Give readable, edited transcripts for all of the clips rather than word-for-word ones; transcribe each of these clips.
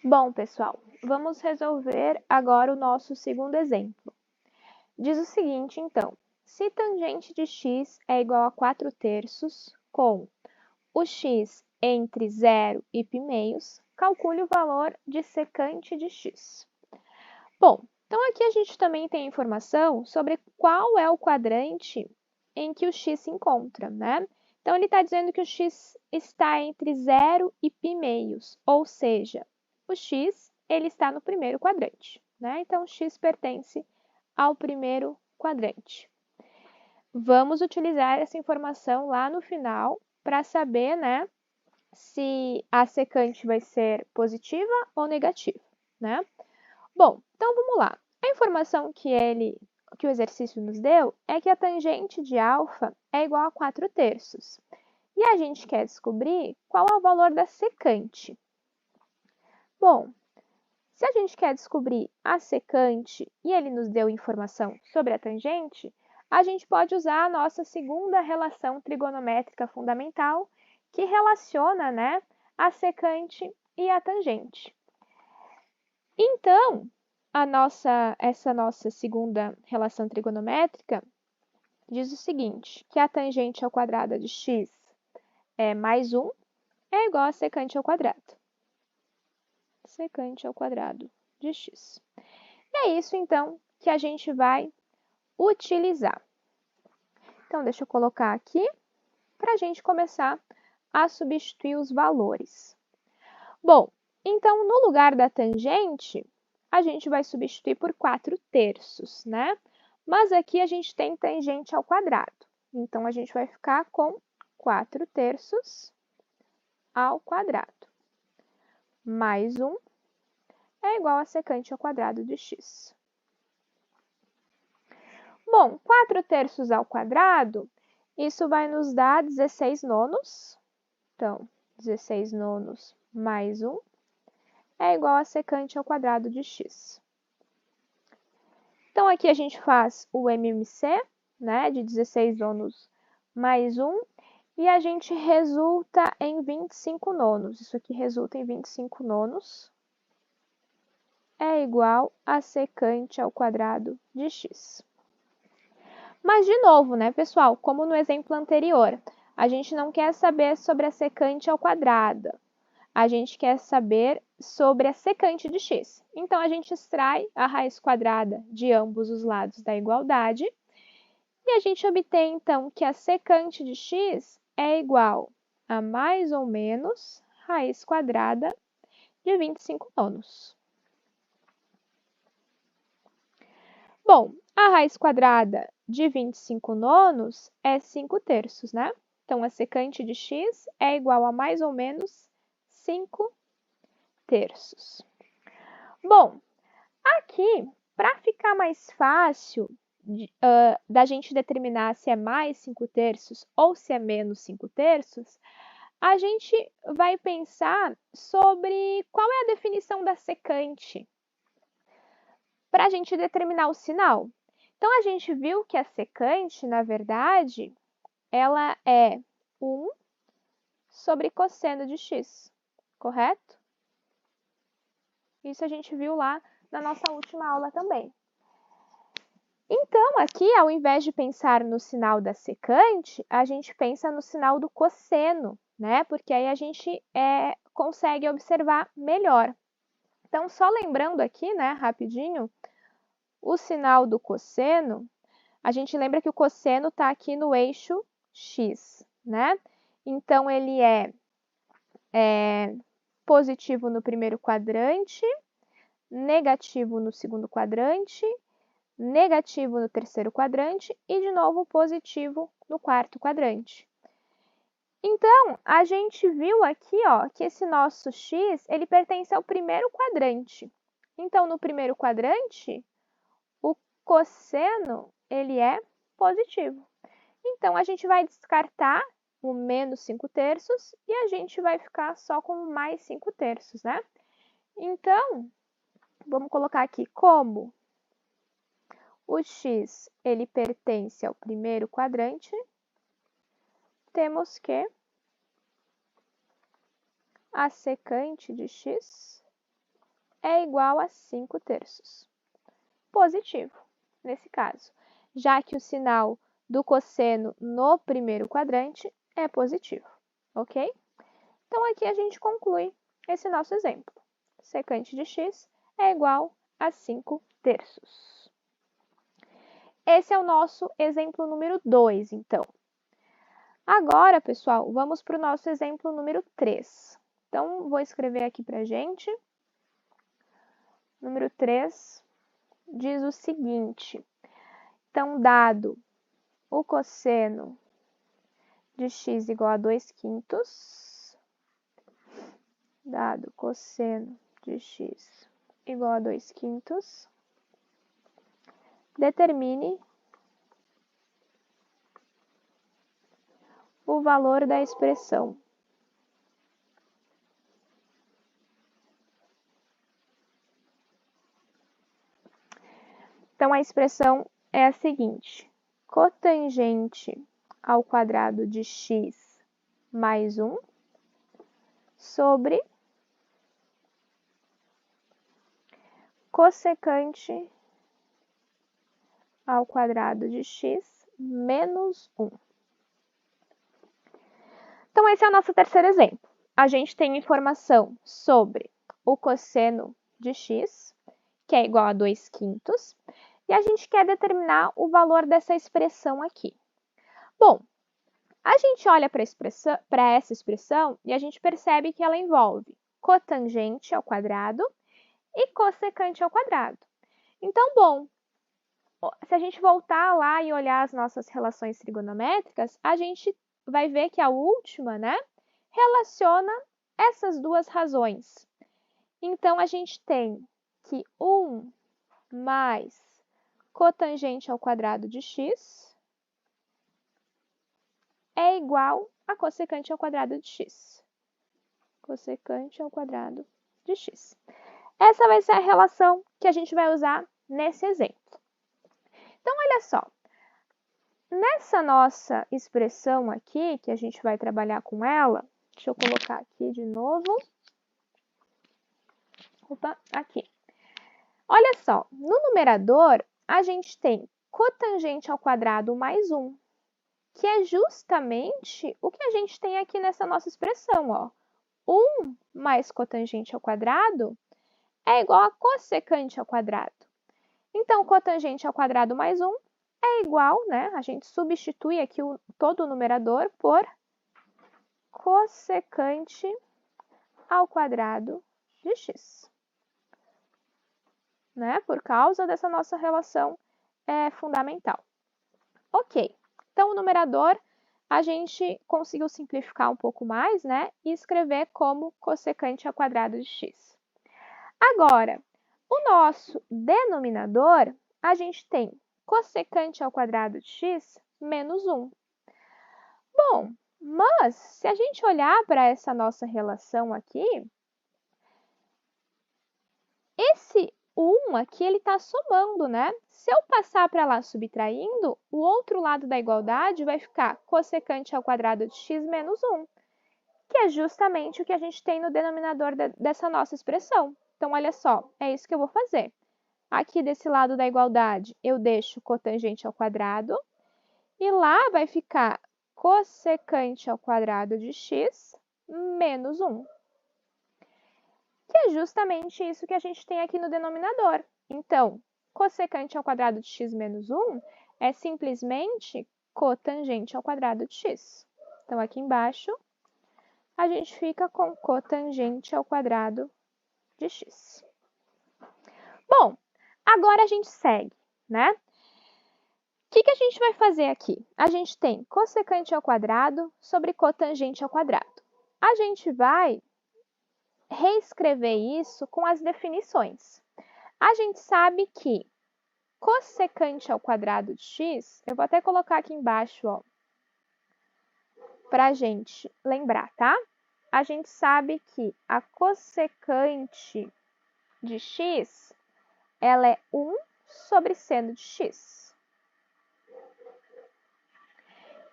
Bom, pessoal, vamos resolver agora o nosso segundo exemplo. Diz o seguinte, então, se tangente de x é igual a 4/3 com o x entre 0 e π², calcule o valor de secante de x. Bom, então aqui a gente também tem informação sobre qual é o quadrante em que o x se encontra, né? Então, ele está dizendo que o x está entre 0 e π², ou seja, o x ele está no primeiro quadrante, né? Então, o x pertence ao primeiro quadrante. Vamos utilizar essa informação lá no final para saber, né, se a secante vai ser positiva ou negativa, né? Bom, então vamos lá. A informação que o exercício nos deu é que a tangente de alfa é igual a 4/3. E a gente quer descobrir qual é o valor da secante. Bom, se a gente quer descobrir a secante e ele nos deu informação sobre a tangente, a gente pode usar a nossa segunda relação trigonométrica fundamental, que relaciona, né, a secante e a tangente. Então, essa nossa segunda relação trigonométrica diz o seguinte, que a tangente ao quadrado de x é mais 1 é igual a secante ao quadrado. Secante ao quadrado de x. E é isso, então, que a gente vai utilizar. Então, deixa eu colocar aqui para a gente começar a substituir os valores. Bom, então, no lugar da tangente, a gente vai substituir por 4/3, né? Mas aqui a gente tem tangente ao quadrado. Então, a gente vai ficar com 4/3 ao quadrado. Mais 1 é igual a secante ao quadrado de x. Bom, 4/3 ao quadrado, isso vai nos dar 16 nonos. Então, 16 nonos mais 1 é igual a secante ao quadrado de x. Então, aqui a gente faz o MMC, né, de 16 nonos mais 1, e a gente resulta em 25 nonos. Isso aqui resulta em 25 nonos é igual a secante ao quadrado de x. Mas, de novo, né, pessoal, como no exemplo anterior, a gente não quer saber sobre a secante ao quadrado. A gente quer saber sobre a secante de x. Então, a gente extrai a raiz quadrada de ambos os lados da igualdade e a gente obtém, então, que a secante de x é igual a mais ou menos raiz quadrada de 25 nonos. Bom, a raiz quadrada de 25 nonos é 5/3, né? Então, a secante de x é igual a mais ou menos 5/3. Bom, aqui, para ficar mais fácil da gente determinar se é mais 5/3 ou se é menos 5/3, a gente vai pensar sobre qual é a definição da secante para a gente determinar o sinal. Então, a gente viu que a secante, na verdade, ela é 1 sobre cosseno de x, correto? Isso a gente viu lá na nossa última aula também. Então, aqui, ao invés de pensar no sinal da secante, a gente pensa no sinal do cosseno, né? Porque aí a gente consegue observar melhor. Então, só lembrando aqui, né, rapidinho, o sinal do cosseno, a gente lembra que o cosseno está aqui no eixo x, né? Então, ele é positivo no primeiro quadrante, negativo no segundo quadrante, negativo no terceiro quadrante e, de novo, positivo no quarto quadrante. Então, a gente viu aqui, ó, que esse nosso x, ele pertence ao primeiro quadrante. Então, no primeiro quadrante, o cosseno, ele é positivo. Então, a gente vai descartar o menos 5/3 e a gente vai ficar só com o mais 5/3, né? Então, vamos colocar aqui como o x ele pertence ao primeiro quadrante, temos que a secante de x é igual a 5/3. Positivo, nesse caso, já que o sinal do cosseno no primeiro quadrante é positivo, ok? Então, aqui a gente conclui esse nosso exemplo. Secante de x é igual a 5/3. Esse é o nosso exemplo número 2, então. Agora, pessoal, vamos para o nosso exemplo número 3. Então, vou escrever aqui para a gente. Número 3 diz o seguinte. Então, dado o cosseno de x igual a 2/5, dado cosseno de x igual a 2/5, determine o valor da expressão. Então, a expressão é a seguinte: cotangente ao quadrado de x mais 1 sobre cossecante ao quadrado de x menos 1. Então, esse é o nosso terceiro exemplo. A gente tem informação sobre o cosseno de x, que é igual a 2/5, e a gente quer determinar o valor dessa expressão aqui. Bom, a gente olha para essa expressão e a gente percebe que ela envolve cotangente ao quadrado e cossecante ao quadrado. Então, bom, se a gente voltar lá e olhar as nossas relações trigonométricas, a gente vai ver que a última, né, relaciona essas duas razões. Então, a gente tem que 1 mais cotangente ao quadrado de x é igual a cossecante ao quadrado de x. Cossecante ao quadrado de x. Essa vai ser a relação que a gente vai usar nesse exemplo. Então, olha só. Nessa nossa expressão aqui, que a gente vai trabalhar com ela, deixa eu colocar aqui de novo. Opa, aqui. Olha só, no numerador, a gente tem cotangente ao quadrado mais 1, que é justamente o que a gente tem aqui nessa nossa expressão, ó. 1 mais cotangente ao quadrado é igual a cossecante ao quadrado. Então, cotangente ao quadrado mais 1 é igual, né? A gente substitui aqui todo o numerador por cossecante ao quadrado de x. Né? Por causa dessa nossa relação fundamental. Ok, então o numerador a gente conseguiu simplificar um pouco mais, né? E escrever como cossecante ao quadrado de x. Agora, o nosso denominador, a gente tem cossecante ao quadrado de x menos 1. Bom, mas se a gente olhar para essa nossa relação aqui, esse 1 aqui, ele está somando, né? Se eu passar para lá subtraindo, o outro lado da igualdade vai ficar cossecante ao quadrado de x menos 1, que é justamente o que a gente tem no denominador dessa nossa expressão. Então, olha só, é isso que eu vou fazer. Aqui desse lado da igualdade, eu deixo cotangente ao quadrado, e lá vai ficar cossecante ao quadrado de x menos 1. Que é justamente isso que a gente tem aqui no denominador. Então, cossecante ao quadrado de x menos 1 é simplesmente cotangente ao quadrado de x. Então, aqui embaixo, a gente fica com cotangente ao quadrado de x. Bom, agora a gente segue, né? O que a gente vai fazer aqui? A gente tem cossecante ao quadrado sobre cotangente ao quadrado. A gente vai reescrever isso com as definições. A gente sabe que cossecante ao quadrado de x, eu vou até colocar aqui embaixo, ó, para a gente lembrar, tá? A gente sabe que a cossecante de x, ela é 1 sobre seno de x.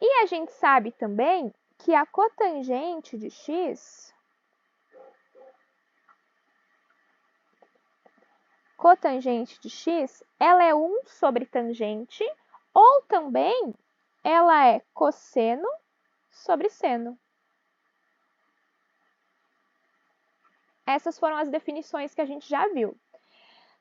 E a gente sabe também que a cotangente de x cotangente de x, ela é 1 sobre tangente, ou também ela é cosseno sobre seno. Essas foram as definições que a gente já viu.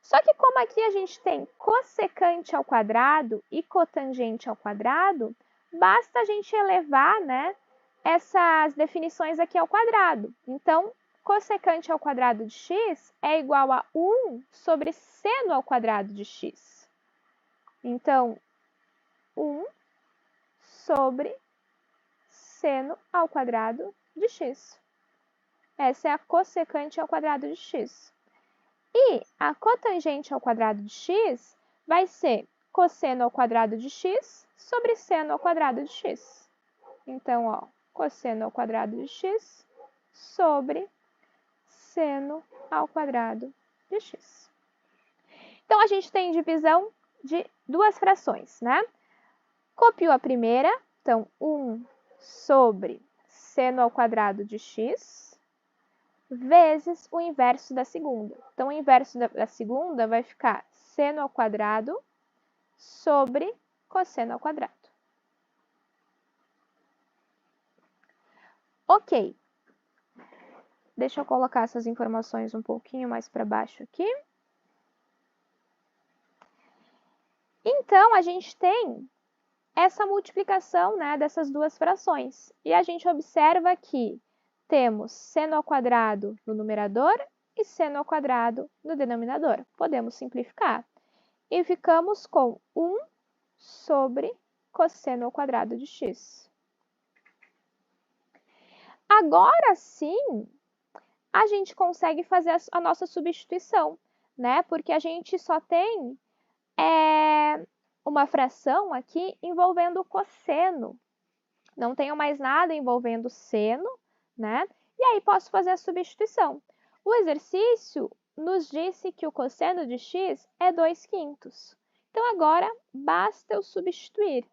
Só que como aqui a gente tem cossecante ao quadrado e cotangente ao quadrado, basta a gente elevar, né, essas definições aqui ao quadrado. Então, cossecante ao quadrado de x é igual a 1 sobre seno ao quadrado de x. Então, 1 sobre seno ao quadrado de x. Essa é a cossecante ao quadrado de x. E a cotangente ao quadrado de x vai ser cosseno ao quadrado de x sobre seno ao quadrado de x. Então, ó, cosseno ao quadrado de x sobre seno ao quadrado de x. Então, a gente tem divisão de duas frações, né? Copiou a primeira, então, 1 sobre seno ao quadrado de x vezes o inverso da segunda. Então, o inverso da segunda vai ficar seno ao quadrado sobre cosseno ao quadrado. Ok. Deixa eu colocar essas informações um pouquinho mais para baixo aqui. Então, a gente tem essa multiplicação, né, dessas duas frações. E a gente observa que temos seno ao quadrado no numerador e seno ao quadrado no denominador. Podemos simplificar. E ficamos com 1 sobre cosseno ao quadrado de x. Agora sim, a gente consegue fazer a nossa substituição, né? Porque a gente só tem uma fração aqui envolvendo cosseno. Não tenho mais nada envolvendo seno, né? E aí posso fazer a substituição. O exercício nos disse que o cosseno de x é 2/5. Então, agora, basta eu substituir.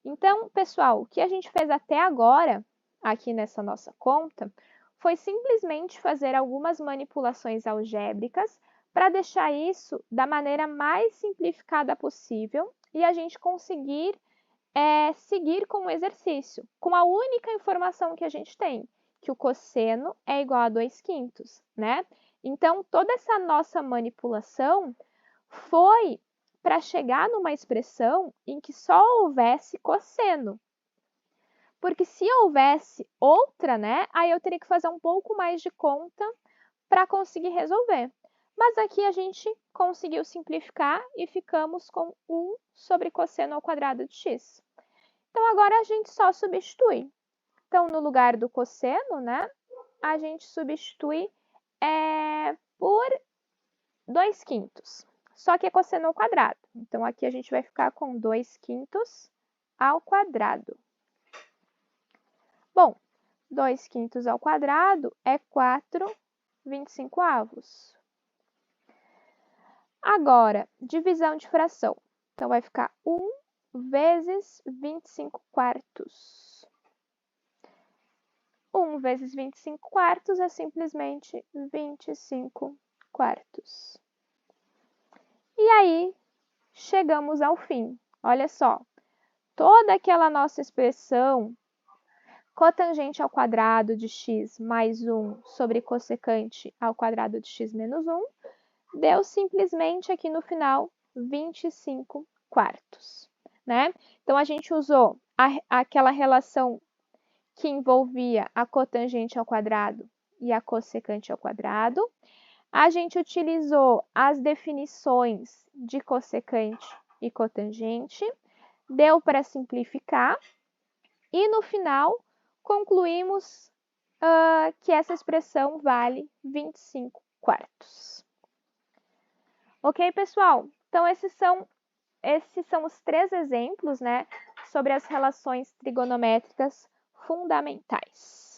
Então, pessoal, o que a gente fez até agora, aqui nessa nossa conta, foi simplesmente fazer algumas manipulações algébricas para deixar isso da maneira mais simplificada possível e a gente conseguir seguir com o exercício, com a única informação que a gente tem, que o cosseno é igual a 2/5, né? Então, toda essa nossa manipulação foi para chegar numa expressão em que só houvesse cosseno. Porque se houvesse outra, né, aí eu teria que fazer um pouco mais de conta para conseguir resolver. Mas aqui a gente conseguiu simplificar e ficamos com 1 sobre cosseno ao quadrado de x. Então, agora a gente só substitui. Então, no lugar do cosseno, né, a gente substitui por 2/5. Só que é cosseno ao quadrado. Então, aqui a gente vai ficar com 2/5 ao quadrado. Bom, 2/5 ao quadrado é 4/25. Agora, divisão de fração. Então, vai ficar 1 vezes 25/4. 1 vezes 25/4 é simplesmente 25/4. E aí, chegamos ao fim. Olha só, toda aquela nossa expressão cotangente ao quadrado de x mais 1 sobre cossecante ao quadrado de x menos 1, deu simplesmente aqui no final 25/4, né? Então, a gente usou aquela relação que envolvia a cotangente ao quadrado e a cossecante ao quadrado. A gente utilizou as definições de cossecante e cotangente, deu para simplificar e no final concluímos que essa expressão vale 25/4. Ok, pessoal? Então, esses são os 3 exemplos, né, sobre as relações trigonométricas fundamentais.